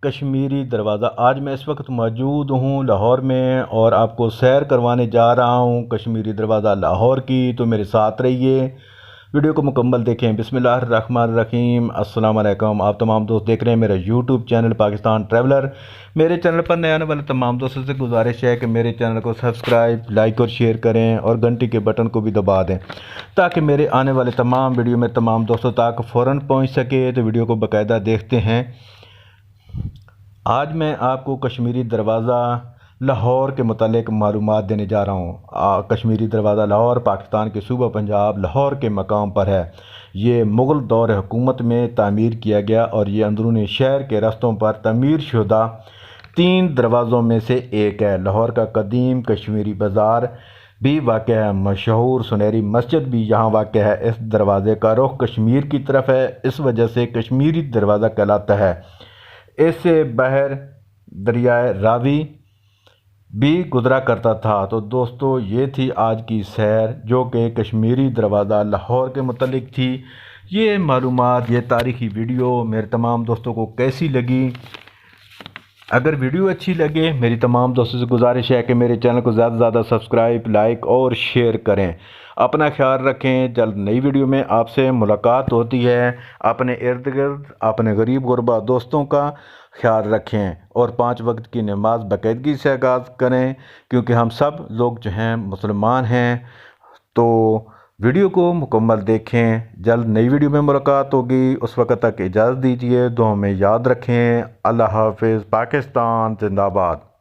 कश्मीरी दरवाज़ा। आज मैं इस वक्त मौजूद हूँ लाहौर में और आपको सैर करवाने जा रहा हूँ कश्मीरी दरवाज़ा लाहौर की। तो मेरे साथ रहिए, वीडियो को मुकम्मल देखें। बिस्मिल्लाहिर्रहमानिर्रहीम। अस्सलाम वालेकुम। आप तमाम दोस्त देख रहे हैं मेरा यूट्यूब चैनल पाकिस्तान ट्रैवलर। मेरे चैनल पर नए आने वाले तमाम दोस्तों से गुजारिश है कि मेरे चैनल को सब्सक्राइब, लाइक और शेयर करें और घंटी के बटन को भी दबा दें ताकि मेरे आने वाले तमाम वीडियो में तमाम दोस्तों तक फ़ौरन पहुँच सके। तो वीडियो को बाकायदा देखते हैं। आज मैं आपको कश्मीरी दरवाज़ा लाहौर के मुतालिक मालूमात देने जा रहा हूँ। कश्मीरी दरवाज़ा लाहौर पाकिस्तान के सूबा पंजाब लाहौर के मकाम पर है। ये मुग़ल दौर हुकूमत में तामीर किया गया और ये अंदरूनी शहर के रास्तों पर तमीर शुदा 3 दरवाज़ों में से एक है। लाहौर का कदीम कश्मीरी बाज़ार भी वाक़या है। मशहूर सुनहरी मस्जिद भी यहाँ वाक़या है। इस दरवाज़े का रुख कश्मीर की तरफ है, इस वजह से कश्मीरी दरवाज़ा कहलाता है। इससे बहर दरियाए रावी भी गुजरा करता था। तो दोस्तों, ये थी आज की सैर जो कि कश्मीरी दरवाज़ा लाहौर के मुतल्लिक थी। ये मालूमात, ये तारीख़ी वीडियो मेरे तमाम दोस्तों को कैसी लगी? अगर वीडियो अच्छी लगे, मेरी तमाम दोस्तों से गुजारिश है कि मेरे चैनल को ज़्यादा से ज़्यादा सब्सक्राइब, लाइक और शेयर करें। अपना ख्याल रखें। जल्द नई वीडियो में आपसे मुलाकात होती है। अपने इर्द गिर्द अपने गरीब गुरबा दोस्तों का ख्याल रखें और 5 वक्त की नमाज बाकायदगी से आगाज़ करें, क्योंकि हम सब लोग जो हैं मुसलमान हैं। तो वीडियो को मुकम्मल देखें। जल्द नई वीडियो में मुलाकात होगी। उस वक्त तक इजाज़त दीजिए। दुआ में याद रखें। अल्लाह हाफ़िज़। पाकिस्तान जिंदाबाद।